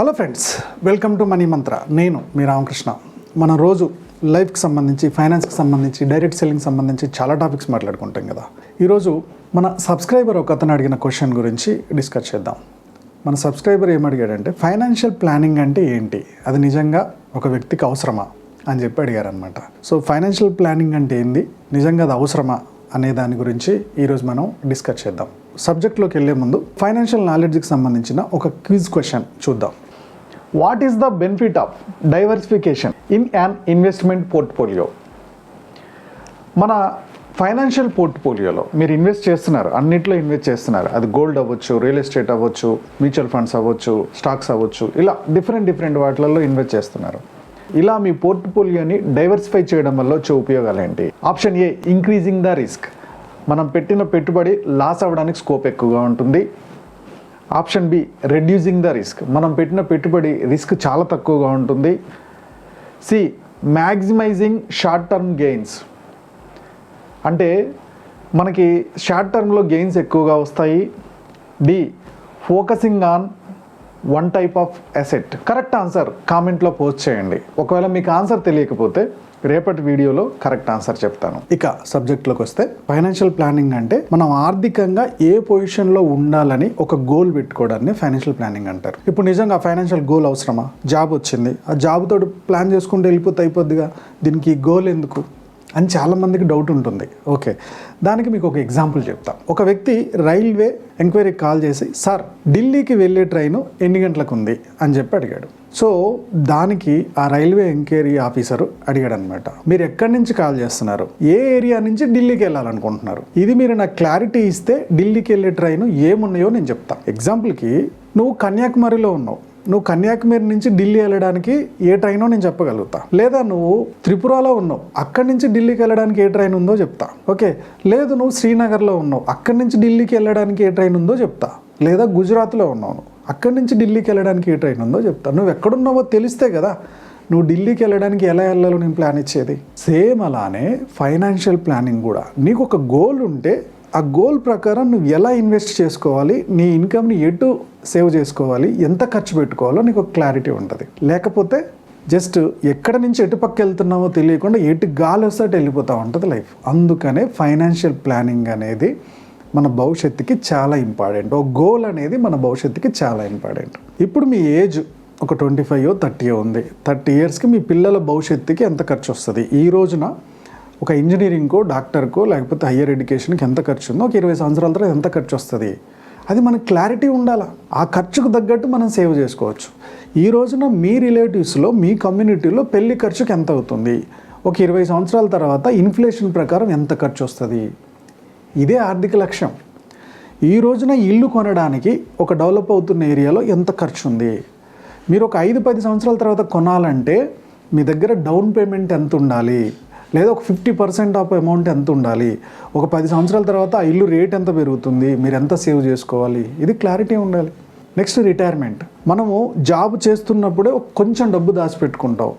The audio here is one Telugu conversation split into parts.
Hello friends, welcome to money మంత్ర. నేను మీ రామకృష్ణ. మనం రోజు లైఫ్కి సంబంధించి, ఫైనాన్స్కి సంబంధించి, డైరెక్ట్ సెల్లింగ్ సంబంధించి చాలా టాపిక్స్ మాట్లాడుకుంటాం కదా. ఈరోజు మన సబ్స్క్రైబర్ ఒక అతను అడిగిన క్వశ్చన్ గురించి డిస్కస్ చేద్దాం. మన సబ్స్క్రైబర్ ఏమడిగాడంటే, ఫైనాన్షియల్ ప్లానింగ్ అంటే ఏంటి, అది నిజంగా ఒక వ్యక్తికి అవసరమా అని చెప్పి అడిగారనమాట. సో ఫైనాన్షియల్ ప్లానింగ్ అంటే ఏంది, నిజంగా అది అవసరమా అనే దాని గురించి ఈరోజు మనం డిస్కస్ చేద్దాం. సబ్జెక్ట్లోకి వెళ్ళే ముందు ఫైనాన్షియల్ నాలెడ్జ్కి సంబంధించిన ఒక క్విజ్ క్వశ్చన్ చూద్దాం. What is the benefit of diversification in an investment portfolio? మన ఫైనాన్షియల్ పోర్ట్ఫోలియోలో మీరు ఇన్వెస్ట్ చేస్తున్నారు, అన్నిట్లో ఇన్వెస్ట్ చేస్తున్నారు. అది గోల్డ్ అవ్వచ్చు, రియల్ ఎస్టేట్ అవ్వచ్చు, మ్యూచువల్ ఫండ్స్ అవ్వచ్చు, స్టాక్స్ అవ్వచ్చు, ఇలా డిఫరెంట్ వాటిలలో ఇన్వెస్ట్ చేస్తున్నారు. ఇలా మీ పోర్ట్ఫోలియోని డైవర్సిఫై చేయడం వల్ల వచ్చే ఉపయోగాలు ఏంటి? Option A, increasing the risk. మనం పెట్టిన పెట్టుబడి లాస్ అవ్వడానికి స్కోప్ ఎక్కువగా ఉంటుంది. Option B, reducing the risk. మనం పెట్టిన పెట్టుబడి రిస్క్ చాలా తక్కువగా ఉంటుంది. C, maximising short term gains. అంటే మనకి షార్ట్ టర్మ్లో గెయిన్స్ ఎక్కువగా వస్తాయి. D, focusing on one type of asset. Correct answer కామెంట్లో పోస్ట్ చేయండి. ఒకవేళ మీకు ఆన్సర్ తెలియకపోతే రేపటి వీడియోలో కరెక్ట్ ఆన్సర్ చెప్తాను. ఇక సబ్జెక్ట్లోకి వస్తే, ఫైనాన్షియల్ ప్లానింగ్ అంటే మనం ఆర్థికంగా ఏ పొజిషన్లో ఉండాలని ఒక గోల్ పెట్టుకోవడాన్ని ఫైనాన్షియల్ ప్లానింగ్ అంటారు. ఇప్పుడు నిజంగా ఫైనాన్షియల్ గోల్ అవసరమా? జాబ్ వచ్చింది, ఆ జాబ్ తోటి ప్లాన్ చేసుకుంటే వెళ్ళిపోతే అయిపోద్దిగా, దీనికి గోల్ ఎందుకు అని చాలామందికి డౌట్ ఉంటుంది. ఓకే, దానికి మీకు ఒక ఎగ్జాంపుల్ చెప్తా. ఒక వ్యక్తి రైల్వే ఎంక్వైరీకి కాల్ చేసి, సార్ ఢిల్లీకి వెళ్ళే ట్రైను ఎన్ని గంటలకు ఉంది అని చెప్పి అడిగాడు. సో దానికి ఆ రైల్వే ఎంక్వైరీ ఆఫీసరు అడిగాడు అనమాట, మీరు ఎక్కడి నుంచి కాల్ చేస్తున్నారు, ఏ ఏరియా నుంచి ఢిల్లీకి వెళ్ళాలనుకుంటున్నారు, ఇది మీరు నాకు క్లారిటీ ఇస్తే ఢిల్లీకి వెళ్ళే ట్రైను ఏమున్నాయో నేను చెప్తా. ఎగ్జాంపుల్కి నువ్వు కన్యాకుమారిలో ఉన్నావు, నువ్వు కన్యాకుమారి నుంచి ఢిల్లీ వెళ్ళడానికి ఏ ట్రైనో నేను చెప్పగలుగుతా. లేదా నువ్వు త్రిపురలో ఉన్నావు, అక్కడి నుంచి ఢిల్లీకి వెళ్ళడానికి ఏ ట్రైన్ ఉందో చెప్తా. ఓకే, లేదు నువ్వు శ్రీనగర్లో ఉన్నావు, అక్కడి నుంచి ఢిల్లీకి వెళ్ళడానికి ఏ ట్రైన్ ఉందో చెప్తా. లేదా గుజరాత్లో ఉన్నావు, అక్కడి నుంచి ఢిల్లీకి వెళ్ళడానికి ఏ ట్రైన్ ఉందో చెప్తా. నువ్వు ఎక్కడున్నావో తెలిస్తే కదా నువ్వు ఢిల్లీకి వెళ్ళడానికి ఎలా వెళ్ళాలో నేను ప్లాన్ ఇచ్చేది. సేమ్ అలానే ఫైనాన్షియల్ ప్లానింగ్ కూడా. నీకు ఒక గోల్ ఉంటే ఆ గోల్ ప్రకారం నువ్వు ఎలా ఇన్వెస్ట్ చేసుకోవాలి, నీ ఇన్కమ్ని ఎటు సేవ్ చేసుకోవాలి, ఎంత ఖర్చు పెట్టుకోవాలో నీకు ఒక క్లారిటీ ఉంటుంది. లేకపోతే జస్ట్ ఎక్కడ నుంచి ఎటు పక్క వెళ్తున్నావో తెలియకుండా ఎటు గాలి వస్తే వెళ్ళిపోతూ ఉంటుంది లైఫ్. అందుకనే ఫైనాన్షియల్ ప్లానింగ్ అనేది మన భవిష్యత్తుకి చాలా ఇంపార్టెంట్. ఒక గోల్ అనేది మన భవిష్యత్తుకి చాలా ఇంపార్టెంట్. ఇప్పుడు మీ ఏజ్ ఒక 25 30 ఉంది. 30 ఇయర్స్కి మీ పిల్లల భవిష్యత్తుకి ఎంత ఖర్చు వస్తుంది? ఈ రోజున ఒక ఇంజనీరింగ్కో, డాక్టర్కో, లేకపోతే హయ్యర్ ఎడ్యుకేషన్కి ఎంత ఖర్చు ఉందో ఒక 20 సంవత్సరాల తర్వాత ఎంత ఖర్చు వస్తుంది, అది మనకు క్లారిటీ ఉండాలి. ఆ ఖర్చుకు తగ్గట్టు మనం సేవ్ చేసుకోవచ్చు. ఈ రోజున మీ రిలేటివ్స్లో, మీ కమ్యూనిటీలో పెళ్లి ఖర్చుకి ఎంత అవుతుంది, ఒక 20 సంవత్సరాల తర్వాత ఇన్ఫ్లేషన్ ప్రకారం ఎంత ఖర్చు వస్తుంది, ఇదే ఆర్థిక లక్ష్యం. ఈ రోజున ఇల్లు కొనడానికి ఒక డెవలప్ అవుతున్న ఏరియాలో ఎంత ఖర్చు ఉంది, మీరు ఒక 5-10 సంవత్సరాల తర్వాత కొనాలంటే మీ దగ్గర డౌన్ పేమెంట్ ఎంత ఉండాలి, లేదా ఒక 50% ఆఫ్ అమౌంట్ ఎంత ఉండాలి, ఒక 10 సంవత్సరాల తర్వాత ఆ ఇల్లు రేట్ ఎంత పెరుగుతుంది, మీరు ఎంత సేవ్ చేసుకోవాలి, ఇది క్లారిటీ ఉండాలి. Next, retirement. మనము జాబ్ చేస్తున్నప్పుడే కొంచెం డబ్బు దాచిపెట్టుకుంటాం.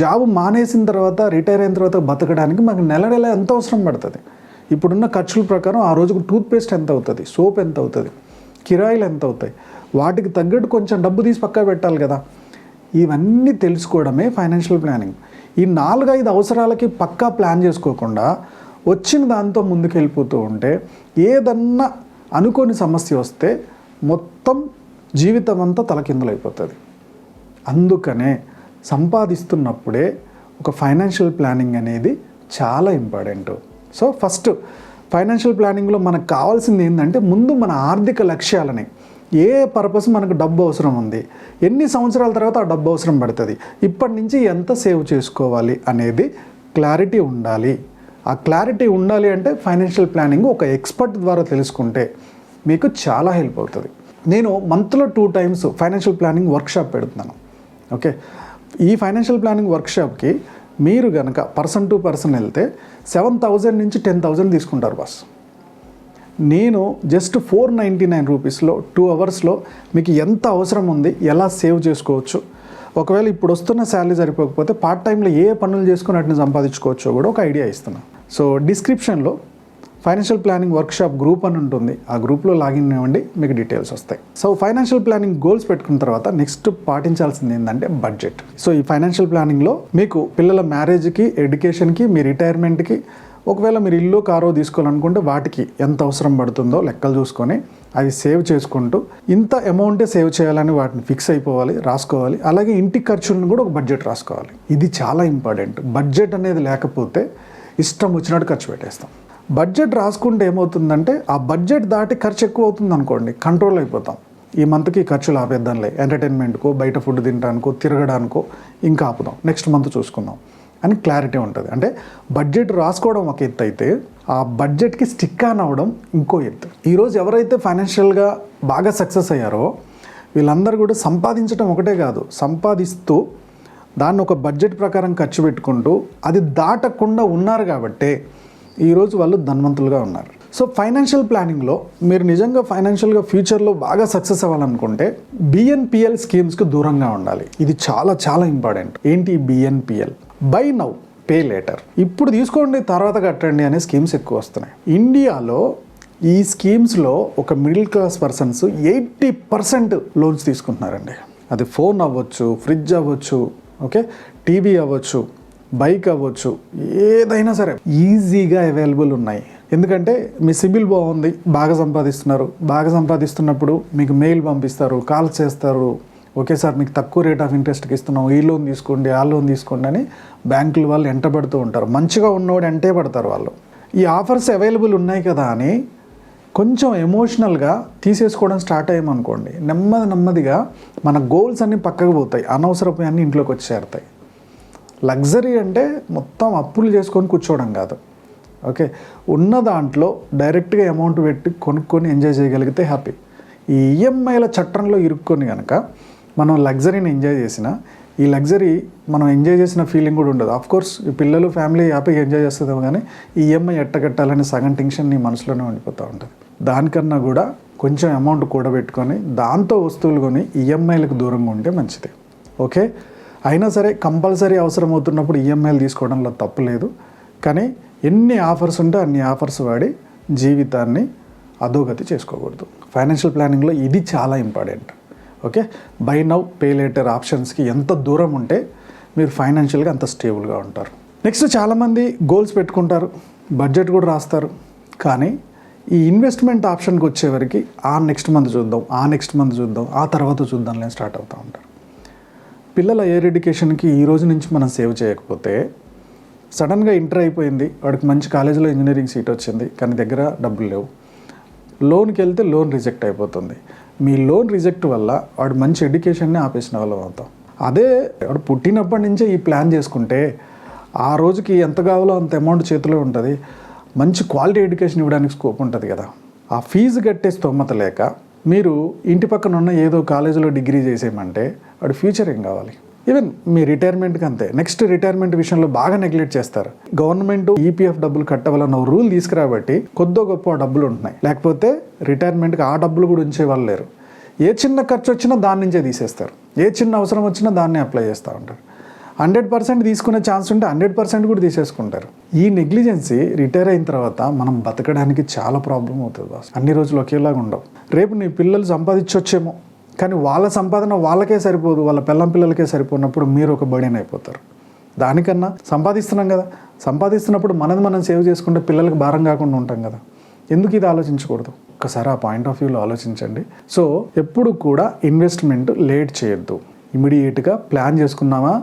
జాబ్ మానేసిన తర్వాత, రిటైర్ అయిన తర్వాత బతకడానికి మనకు నెల ఎంత అవసరం పడుతుంది. ఇప్పుడున్న ఖర్చుల ప్రకారం ఆ రోజుకు టూత్పేస్ట్ ఎంత అవుతుంది, సోప్ ఎంత అవుతుంది, కిరాయిలు ఎంత అవుతాయి, వాటికి తగ్గట్టు కొంచెం డబ్బు తీసి పక్కా పెట్టాలి కదా. ఇవన్నీ తెలుసుకోవడమే ఫైనాన్షియల్ ప్లానింగ్. ఈ 4-5 అవసరాలకి పక్కా ప్లాన్ చేసుకోకుండా వచ్చిన దాంతో ముందుకు వెళ్ళిపోతూ ఉంటే ఏదన్నా అనుకోని సమస్య వస్తే మొత్తం జీవితం అంతా తలకిందులైపోతుంది. అందుకనే సంపాదిస్తున్నప్పుడే ఒక ఫైనాన్షియల్ ప్లానింగ్ అనేది చాలా ఇంపార్టెంట్. సో ఫస్ట్ ఫైనాన్షియల్ ప్లానింగ్లో మనకు కావాల్సింది ఏంటంటే, ముందు మన ఆర్థిక లక్ష్యాలని, ఏ పర్పస్ మనకు డబ్బు అవసరం ఉంది, ఎన్ని సంవత్సరాల తర్వాత ఆ డబ్బు అవసరం పడుతుంది, ఇప్పటి నుంచి ఎంత సేవ్ చేసుకోవాలి అనేది క్లారిటీ ఉండాలి. ఆ క్లారిటీ ఉండాలి అంటే ఫైనాన్షియల్ ప్లానింగ్ ఒక ఎక్స్పర్ట్ ద్వారా తెలుసుకుంటే మీకు చాలా హెల్ప్ అవుతుంది. నేను మంత్లో 2 times ఫైనాన్షియల్ ప్లానింగ్ వర్క్షాప్ పెడుతున్నాను. ఓకే, ఈ ఫైనాన్షియల్ ప్లానింగ్ వర్క్షాప్కి మీరు కనుక పర్సన్ టు పర్సన్ వెళ్తే 7,000 నుంచి 10,000 తీసుకుంటారు బాస్. నేను జస్ట్ 499 రూపీస్లో 2 అవర్స్లో మీకు ఎంత అవసరం ఉంది, ఎలా సేవ్ చేసుకోవచ్చు, ఒకవేళ ఇప్పుడు వస్తున్న శాలరీ సరిపోకపోతే పార్ట్ టైంలో ఏ పనులు చేసుకుని వాటిని సంపాదించుకోవచ్చో కూడా ఒక ఐడియా ఇస్తున్నాను. సో డిస్క్రిప్షన్లో ఫైనాన్షియల్ ప్లానింగ్ వర్క్షాప్ గ్రూప్ అని ఉంటుంది. ఆ గ్రూప్లో లాగిన్ అవ్వండి, మీకు డీటెయిల్స్ వస్తాయి. సో ఫైనాన్షియల్ ప్లానింగ్ గోల్స్ పెట్టుకున్న తర్వాత నెక్స్ట్ పాటించాల్సింది ఏంటంటే బడ్జెట్. సో ఈ ఫైనాన్షియల్ ప్లానింగ్లో మీకు పిల్లల మ్యారేజ్కి, ఎడ్యుకేషన్కి, మీ రిటైర్మెంట్కి, ఒకవేళ మీరు ఇల్లు కారో తీసుకోవాలనుకుంటే వాటికి ఎంత అవసరం పడుతుందో లెక్కలు చూసుకొని అవి సేవ్ చేసుకుంటూ ఇంత అమౌంటే సేవ్ చేయాలని వాటిని ఫిక్స్ అయిపోవాలి, రాసుకోవాలి. అలాగే ఇంటి ఖర్చులను కూడా ఒక బడ్జెట్ రాసుకోవాలి. ఇది చాలా ఇంపార్టెంట్. బడ్జెట్ అనేది లేకపోతే ఇష్టం వచ్చినట్టు ఖర్చు పెట్టేస్తాం. బడ్జెట్ రాసుకుంటే ఏమవుతుందంటే ఆ బడ్జెట్ దాటి ఖర్చు ఎక్కువ అవుతుంది అనుకోండి, కంట్రోల్ అయిపోతాం. ఈ మంత్కి ఖర్చులు ఆపేద్దాంలే, ఎంటర్టైన్మెంట్కో, బయట ఫుడ్ తినడానికో, తిరగడానికో ఇంకా ఆపుదాం, నెక్స్ట్ మంత్ చూసుకుందాం అని క్లారిటీ ఉంటుంది. అంటే బడ్జెట్ రాసుకోవడం ఒక ఎత్తు అయితే ఆ బడ్జెట్కి స్టిక్ ఆన్ అవ్వడం ఇంకో ఎత్తు. ఈరోజు ఎవరైతే ఫైనాన్షియల్గా బాగా సక్సెస్ అయ్యారో వీళ్ళందరూ కూడా సంపాదించడం ఒకటే కాదు, సంపాదిస్తూ దాన్ని ఒక బడ్జెట్ ప్రకారం ఖర్చు పెట్టుకుంటూ అది దాటకుండా ఉన్నారు కాబట్టే ఈరోజు వాళ్ళు ధనవంతులుగా ఉన్నారు. సో ఫైనాన్షియల్ ప్లానింగ్లో మీరు నిజంగా ఫైనాన్షియల్గా ఫ్యూచర్లో బాగా సక్సెస్ అవ్వాలనుకుంటే బిఎన్పిఎల్ స్కీమ్స్కి దూరంగా ఉండాలి. ఇది చాలా చాలా ఇంపార్టెంట్. ఏంటి BNPL? By now pay later. ఇప్పుడు తీసుకోండి తర్వాత కట్టండి అనే స్కీమ్స్ ఎక్కువ వస్తున్నాయి. ఇండియాలో ఈ స్కీమ్స్లో ఒక మిడిల్ క్లాస్ పర్సన్స్ 80% లోన్స్ తీసుకుంటున్నారండి. అది ఫోన్ అవ్వచ్చు, ఫ్రిడ్జ్ అవ్వచ్చు, ఓకే, టీవీ అవ్వచ్చు, బైక్ అవ్వచ్చు, ఏదైనా సరే ఈజీగా అవైలబుల్ ఉన్నాయి. ఎందుకంటే మీ సిబిల్ బాగుంది, బాగా సంపాదిస్తున్నారు. బాగా సంపాదిస్తున్నప్పుడు మీకు మెయిల్ పంపిస్తారు, కాల్ చేస్తారు, ఓకే సార్ మీకు తక్కువ రేట్ ఆఫ్ ఇంట్రెస్ట్కి ఇస్తున్నాం, ఈ లోన్ తీసుకోండి, ఆ లోన్ తీసుకోండి అని బ్యాంకులు వాళ్ళు ఎంటబడుతూ ఉంటారు. మంచిగా ఉన్నవాడు ఎంటే పడతారు వాళ్ళు. ఈ ఆఫర్స్ అవైలబుల్ ఉన్నాయి కదా అని కొంచెం ఎమోషనల్గా తీసేసుకోవడం స్టార్ట్ అయ్యామనుకోండి, నెమ్మదిగా మన గోల్స్ అన్నీ పక్కకు పోతాయి, అనవసరపు అన్నీ ఇంట్లోకి వచ్చి చేరుతాయి. లగ్జరీ అంటే మొత్తం అప్పులు చేసుకొని కూర్చోవడం కాదు, ఓకే, ఉన్న దాంట్లో డైరెక్ట్గా అమౌంట్ పెట్టి కొనుక్కొని ఎంజాయ్ చేయగలిగితే హ్యాపీ. ఈ ఈఎంఐల చట్టంలో ఇరుక్కొని కనుక మనం లగ్జరీని ఎంజాయ్ చేసినా ఈ లగ్జరీ మనం ఎంజాయ్ చేసిన ఫీలింగ్ కూడా ఉండదు. ఆఫ్కోర్స్ ఈ పిల్లలు ఫ్యామిలీ హ్యాపీగా ఎంజాయ్ చేస్తుందేమో కానీ ఈ ఈఎంఐ ఎట్టగట్టాలని సగం టెన్షన్ నీ మనసులోనే ఉండిపోతూ ఉంటుంది. దానికన్నా కూడా కొంచెం అమౌంట్ కూడబెట్టుకొని దాంతో వస్తువులు కొని ఈఎంఐలకు దూరంగా ఉంటే మంచిది, ఓకే. అయినా సరే కంపల్సరీ అవసరం అవుతున్నప్పుడు ఈఎంఐలు తీసుకోవడంలో తప్పు లేదు. కానీ ఎన్ని ఆఫర్స్ ఉంటే అన్ని ఆఫర్స్ వాడి జీవితాన్ని అధోగతి చేసుకోకూడదు. ఫైనాన్షియల్ ప్లానింగ్లో ఇది చాలా important, okay. Buy now pay later ఆప్షన్స్కి ఎంత దూరం ఉంటే మీరు ఫైనాన్షియల్గా అంత స్టేబుల్గా ఉంటారు. నెక్స్ట్ చాలామంది గోల్స్ పెట్టుకుంటారు, బడ్జెట్ కూడా రాస్తారు, కానీ ఈ ఇన్వెస్ట్మెంట్ ఆప్షన్కి వచ్చేవరకు నెక్స్ట్ మంత్ చూద్దాం, నెక్స్ట్ మంత్ చూద్దాం, ఆ తర్వాత చూద్దాంలే స్టార్ట్ అవుతూ ఉంటారు. పిల్లల ఎయిర్ ఎడ్యుకేషన్కి ఈ రోజు నుంచి మనం సేవ్ చేయకపోతే సడన్గా ఇంటర్ అయిపోయింది, వాడికి మంచి కాలేజీలో ఇంజనీరింగ్ సీట్ వచ్చింది, కానీ దగ్గర డబ్బులు లేవు, లోన్కి వెళ్తే లోన్ రిజెక్ట్ అయిపోతుంది. మీ లోన్ రిజెక్ట్ వల్ల వాడు మంచి ఎడ్యుకేషన్ని ఆపేసిన వాళ్ళం అవుతాం. అదే వాడు పుట్టినప్పటి నుంచే ఈ ప్లాన్ చేసుకుంటే ఆ రోజుకి ఎంత కావాలో అంత అమౌంట్ చేతిలో ఉంటుంది, మంచి క్వాలిటీ ఎడ్యుకేషన్ ఇవ్వడానికి స్కోప్ ఉంటుంది కదా. ఆ ఫీజు కట్టే స్తోమత లేక మీరు ఇంటి పక్కన ఉన్న ఏదో కాలేజీలో డిగ్రీ చేసేయమంటే వాడు ఫ్యూచర్ ఏం కావాలి? ఈవెన్ మీ రిటైర్మెంట్కి అంతే. నెక్స్ట్ రిటైర్మెంట్ విషయంలో బాగా నెగ్లెక్ట్ చేస్తారు. గవర్నమెంట్ ఈపీఎఫ్ డబ్బులు కట్టవాలన్న రూల్ తీసుకురాబట్టి కొద్దో గొప్ప డబ్బులు ఉంటున్నాయి, లేకపోతే రిటైర్మెంట్కి ఆ డబ్బులు కూడా ఉంచే వాళ్ళు లేరు. ఏ చిన్న ఖర్చు వచ్చినా దాని నుంచే తీసేస్తారు, ఏ చిన్న అవసరం వచ్చినా దాన్నే అప్లై చేస్తూ ఉంటారు. 100% తీసుకునే ఛాన్స్ ఉంటే 100% కూడా తీసేసుకుంటారు. ఈ నెగ్లిజెన్సీ రిటైర్ అయిన తర్వాత మనం బతకడానికి చాలా ప్రాబ్లం అవుతుంది బాస్. అన్ని రోజులు ఒకేలాగా ఉండవు. రేపు నీ పిల్లలు సంపాదించొచ్చేమో, కానీ వాళ్ళ సంపాదన వాళ్ళకే సరిపోదు, వాళ్ళ పిల్లలకే సరిపోయినప్పుడు మీరు ఒక బర్డెన్ అయిపోతారు. దానికన్నా సంపాదిస్తున్నాం కదా, సంపాదిస్తున్నప్పుడు మనది మనం సేవ్ చేసుకుంటే పిల్లలకు భారం కాకుండా ఉంటాం కదా. ఎందుకు ఇది ఆలోచించకూడదు? ఒక్కసారి ఆ పాయింట్ ఆఫ్ వ్యూలో ఆలోచించండి. సో ఎప్పుడు కూడా ఇన్వెస్ట్మెంట్ లేట్ చేయొద్దు, ఇమీడియట్గా ప్లాన్ చేసుకున్నామా,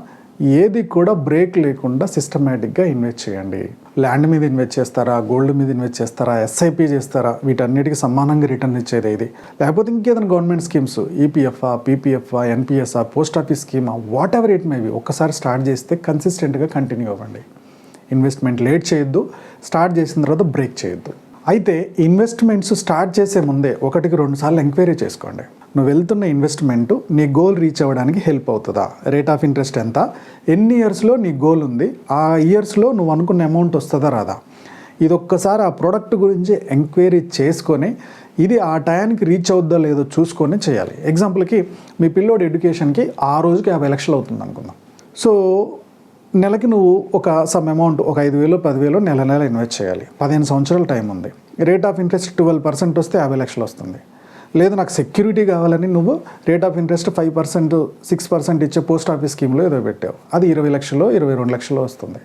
ఏది కూడా బ్రేక్ లేకుండా సిస్టమేటిక్గా ఇన్వెస్ట్ చేయండి. ల్యాండ్ మీద ఇన్వెస్ట్ చేస్తారా, గోల్డ్ మీద ఇన్వెస్ట్ చేస్తారా, ఎస్ఐపి చేస్తారా, వీటన్నిటికీ సమానంగా రిటర్న్ ఇచ్చేది ఇది. లేకపోతే ఇంకేదైనా గవర్నమెంట్ స్కీమ్స్, ఈపీఎఫ్ఆ, పీపీఎఫ్ఆ, ఎన్పిఎస్ఆ, పోస్ట్ ఆఫీస్ స్కీమా, whatever it may be, ఒక్కసారి స్టార్ట్ చేస్తే కన్సిస్టెంట్గా కంటిన్యూ అవ్వండి. ఇన్వెస్ట్మెంట్ లేట్ చేయొద్దు, స్టార్ట్ చేసిన తర్వాత బ్రేక్ చేయొద్దు. అయితే ఇన్వెస్ట్మెంట్స్ స్టార్ట్ చేసే ముందే 1-2 సార్లు ఎంక్వైరీ చేసుకోండి. నువ్వు వెళ్తున్న ఇన్వెస్ట్మెంట్ నీ గోల్ రీచ్ అవ్వడానికి హెల్ప్ అవుతుందా, రేట్ ఆఫ్ ఇంట్రెస్ట్ ఎంత, ఎన్ని ఇయర్స్లో నీ గోల్ ఉంది, ఆ ఇయర్స్లో నువ్వు అనుకున్న అమౌంట్ వస్తుందా రాదా, ఇది ఒక్కసారి ఆ ప్రోడక్ట్ గురించి ఎంక్వైరీ చేసుకొని ఇది ఆ టయానికి రీచ్ అవుద్దా లేదో చూసుకొని చేయాలి. ఎగ్జాంపుల్కి మీ పిల్లోడి ఎడ్యుకేషన్కి ఆ రోజుకి 50 లక్షలు అవుతుంది అనుకుందాం. సో నెలకి నువ్వు ఒక సమ్ అమౌంట్ ఒక 5,000 10,000 నెల ఇన్వెస్ట్ చేయాలి. 15 సంవత్సరాల టైం ఉంది. రేట్ ఆఫ్ ఇంట్రెస్ట్ 12% వస్తే 50 లక్షలు వస్తుంది. లేదు నాకు సెక్యూరిటీ కావాలని నువ్వు రేట్ ఆఫ్ ఇంట్రెస్ట్ 5% 6% ఇచ్చే పోస్ట్ ఆఫీస్ స్కీమ్లో ఏదో పెట్టావు, అది 20 లక్షలు 22 లక్షలు వస్తుంది.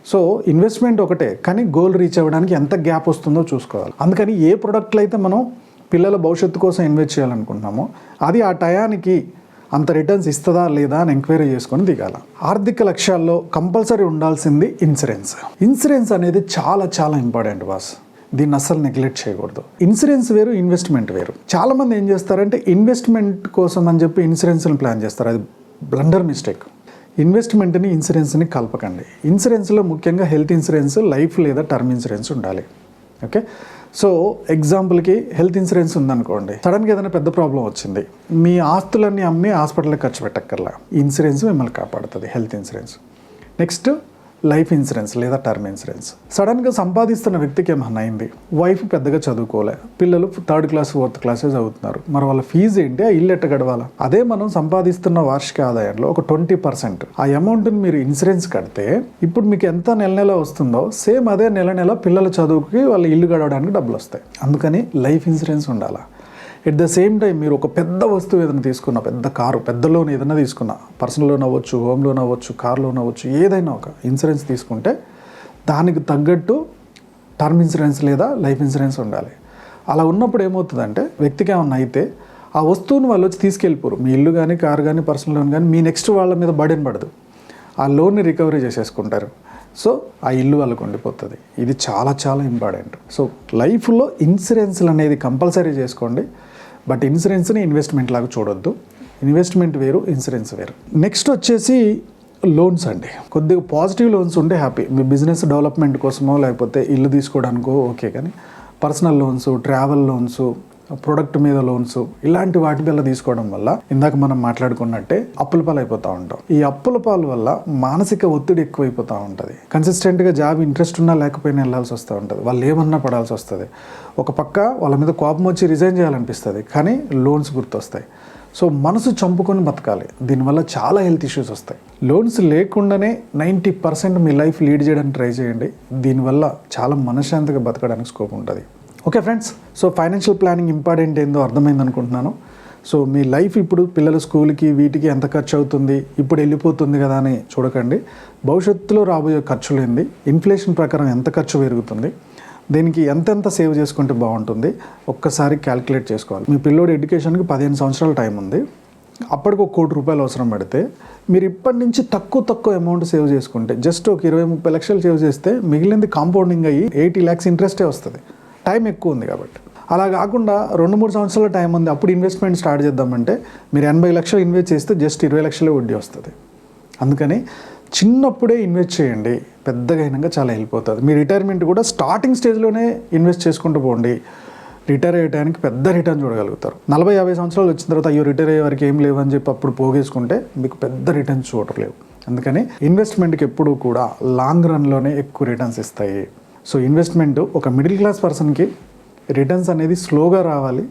సో ఇన్వెస్ట్మెంట్ ఒకటే, కానీ గోల్ రీచ్ అవ్వడానికి ఎంత గ్యాప్ వస్తుందో చూసుకోవాలి. అందుకని ఏ ప్రొడక్ట్లు అయితే మనం పిల్లల భవిష్యత్తు కోసం ఇన్వెస్ట్ చేయాలనుకుంటున్నామో అది ఆ టయానికి అంత రిటర్న్స్ ఇస్తుందా లేదా అని ఎంక్వైరీ చేసుకొని దిగాల. ఆర్థిక లక్ష్యాల్లో కంపల్సరీ ఉండాల్సింది ఇన్సూరెన్స్. ఇన్సూరెన్స్ అనేది చాలా చాలా ఇంపార్టెంట్ బాస్, దీన్ని అస్సలు నెగ్లెక్ట్ చేయకూడదు. ఇన్సూరెన్స్ వేరు, ఇన్వెస్ట్మెంట్ వేరు. చాలామంది ఏం చేస్తారంటే ఇన్వెస్ట్మెంట్ కోసం అని చెప్పి ఇన్సూరెన్స్ని ప్లాన్ చేస్తారు, అది బ్లండర్ మిస్టేక్. ఇన్వెస్ట్మెంట్ని ఇన్సూరెన్స్ని కలపకండి. ఇన్సూరెన్స్లో ముఖ్యంగా హెల్త్ ఇన్సూరెన్స్, లైఫ్ లేదా టర్మ్ ఇన్సూరెన్స్ ఉండాలి. ఓకే, సో ఎగ్జాంపుల్కి హెల్త్ ఇన్సూరెన్స్ ఉందనుకోండి, సడన్గా ఏదైనా పెద్ద ప్రాబ్లం వచ్చింది, మీ ఆస్తులన్నీ అమ్మి హాస్పిటల్కి ఖర్చు పెట్టక్కర్లా, ఇన్సూరెన్స్ మిమ్మల్ని కాపాడుతుంది, health insurance. Next life insurance లేదా టర్మ్ ఇన్సూరెన్స్. సడన్గా సంపాదిస్తున్న వ్యక్తికి ఏమన్నా అయింది, వైఫ్ పెద్దగా చదువుకోలే, పిల్లలు 3rd క్లాస్ 4th క్లాసే చదువుతున్నారు, మరి వాళ్ళ ఫీజు ఏంటి, ఆ ఇల్లు ఎట్ట గడవాలా? అదే మనం సంపాదిస్తున్న వార్షిక ఆదాయంలో ఒక 20% ఆ అమౌంట్ని మీరు ఇన్సూరెన్స్ కడితే ఇప్పుడు మీకు ఎంత నెల వస్తుందో సేమ్ అదే నెల పిల్లల చదువుకి వాళ్ళ ఇల్లు గడవడానికి డబ్బులు వస్తాయి. అందుకని లైఫ్ ఇన్సూరెన్స్ ఉండాలా. ఎట్ ద సేమ్ టైం మీరు ఒక పెద్ద వస్తువు ఏదైనా తీసుకున్నా, పెద్ద కారు, పెద్ద లోన్ ఏదైనా తీసుకున్నా, పర్సనల్ లోన్ అవ్వచ్చు, హోమ్ లోన్ అవ్వచ్చు, కార్ లోన్ అవ్వచ్చు, ఏదైనా ఒక ఇన్సూరెన్స్ తీసుకుంటే దానికి తగ్గట్టు టర్మ్ ఇన్సూరెన్స్ లేదా లైఫ్ ఇన్సూరెన్స్ ఉండాలి. అలా ఉన్నప్పుడు ఏమవుతుందంటే వ్యక్తికి ఏమన్నా అయితే ఆ వస్తువుని వాళ్ళు వచ్చి తీసుకెళ్ళిపోరు, మీ ఇల్లు కానీ కారు కానీ పర్సనల్ లోన్ కానీ మీ నెక్స్ట్ వాళ్ళ మీద బర్డెన్ పడదు, ఆ లోన్ని రికవరీ చేసేసుకుంటారు. సో ఆ ఇల్లు వాళ్ళకు ఉండిపోతుంది. ఇది చాలా చాలా ఇంపార్టెంట్. సో లైఫ్లో ఇన్సూరెన్స్లు అనేది కంపల్సరీ చేసుకోండి, బట్ ఇన్సూరెన్స్ని ఇన్వెస్ట్మెంట్ లాగా చూడొద్దు. ఇన్వెస్ట్మెంట్ వేరు, ఇన్సూరెన్స్ వేరు. నెక్స్ట్ వచ్చేసి లోన్స్ అండి. కొద్దిగా పాజిటివ్ లోన్స్ ఉంటే హ్యాపీ. మీ బిజినెస్ డెవలప్మెంట్ కోసమో లేకపోతే ఇల్లు తీసుకోవడానికో ఓకే, కానీ personal loans, travel loans, product మీద లోన్స్, ఇలాంటి వాటి వల్ల తీసుకోవడం వల్ల ఇందాక మనం మాట్లాడుకున్నట్టే అప్పుల పాలు అయిపోతూ ఉంటాం. ఈ అప్పుల పాలు వల్ల మానసిక ఒత్తిడి ఎక్కువైపోతూ ఉంటుంది. కన్సిస్టెంట్గా జాబ్ ఇంట్రెస్ట్ ఉన్నా లేకపోయినా వెళ్ళాల్సి వస్తూ ఉంటుంది, వాళ్ళు ఏమన్నా పడాల్సి వస్తుంది. ఒక పక్క వాళ్ళ మీద కోపం వచ్చి రిజైన్ చేయాలనిపిస్తుంది, కానీ లోన్స్ గుర్తొస్తాయి. సో మనసు చంపుకొని బతకాలి. దీనివల్ల చాలా హెల్త్ ఇష్యూస్ వస్తాయి. లోన్స్ లేకుండానే 90% మీ లైఫ్ లీడ్ చేయడానికి ట్రై చేయండి. దీనివల్ల చాలా మనశ్శాంతిగా బతకడానికి స్కోప్ ఉంటుంది. Okay friends, so financial planning important ఏందో అర్థమైంది అనుకుంటున్నాను. సో మీ లైఫ్ ఇప్పుడు పిల్లల స్కూల్కి వీటికి ఎంత ఖర్చు అవుతుంది, ఇప్పుడు వెళ్ళిపోతుంది కదా అని చూడకండి. భవిష్యత్తులో రాబోయే ఖర్చులు ఏంది, ఇన్ఫ్లేషన్ ప్రకారం ఎంత ఖర్చు పెరుగుతుంది, దీనికి ఎంతెంత సేవ్ చేసుకుంటే బాగుంటుంది ఒక్కసారి క్యాల్కులేట్ చేసుకోవాలి. మీ పిల్లోడి ఎడ్యుకేషన్కి 15 సంవత్సరాల టైం ఉంది, అప్పటికి ఒక 1 కోటి రూపాయలు అవసరం పడితే మీరు ఇప్పటి నుంచి తక్కువ అమౌంట్ సేవ్ చేసుకుంటే, జస్ట్ ఒక 20-30 లక్షలు సేవ్ చేస్తే మిగిలింది కాంపౌండింగ్ అయ్యి 80 lakhs ఇంట్రెస్టే వస్తుంది. టైం ఎక్కువ ఉంది కాబట్టి. అలా కాకుండా 2-3 సంవత్సరాల టైం ఉంది, అప్పుడు ఇన్వెస్ట్మెంట్ స్టార్ట్ చేద్దామంటే మీరు 80 లక్షలు ఇన్వెస్ట్ చేస్తే జస్ట్ 20 లక్షలే వడ్డీ వస్తుంది. అందుకని చిన్నప్పుడే ఇన్వెస్ట్ చేయండి, పెద్దగా అయినాక చాలా వెళ్ళిపోతుంది. మీ రిటైర్మెంట్ కూడా స్టార్టింగ్ స్టేజ్లోనే ఇన్వెస్ట్ చేసుకుంటూ పోండి. రిటైర్ అయ్యడానికి పెద్ద రిటర్న్ చూడగలుగుతారు. 40-50 సంవత్సరాలు వచ్చిన తర్వాత అయ్యో రిటైర్ అయ్యే వరకు ఏం లేవని చెప్పి అప్పుడు పోగేసుకుంటే మీకు పెద్ద రిటర్న్స్ చూడలేవు. అందుకని ఇన్వెస్ట్మెంట్కి ఎప్పుడూ కూడా లాంగ్ రన్లోనే ఎక్కువ రిటర్న్స్ ఇస్తాయి. సో ఇన్వెస్ట్మెంట్ ఒక మిడిల్ క్లాస్ పర్సన్కి రిటర్న్స్ అనేది స్లోగా రావాలి,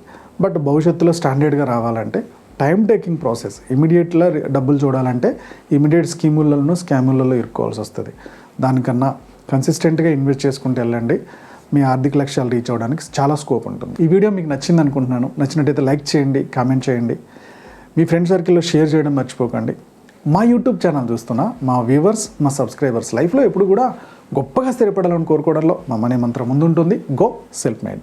బట్ భవిష్యత్తులో స్టాండర్డ్గా రావాలంటే టైం టేకింగ్ ప్రాసెస్. ఇమీడియట్గా డబ్బులు చూడాలంటే ఇమీడియట్ స్కీములలో స్కాములలో ఇరుక్కోవాల్సి వస్తుంది. దానికన్నా కన్సిస్టెంట్గా ఇన్వెస్ట్ చేసుకుంటూ వెళ్ళండి, మీ ఆర్థిక లక్ష్యాలు రీచ్ అవ్వడానికి చాలా స్కోప్ ఉంటుంది. ఈ వీడియో మీకు నచ్చింది అనుకుంటున్నాను. నచ్చినట్టయితే లైక్ చేయండి, కామెంట్ చేయండి, మీ ఫ్రెండ్ సర్కిల్లో షేర్ చేయడం మర్చిపోకండి. మా యూట్యూబ్ ఛానల్ చూస్తున్న మా వ్యూవర్స్, మా సబ్స్క్రైబర్స్ లైఫ్లో ఎప్పుడు కూడా గొప్పగా స్థిరపడాలని కోరుకోవడంలో మా మనీ మంత్రం ముందుంటుంది. Go self made.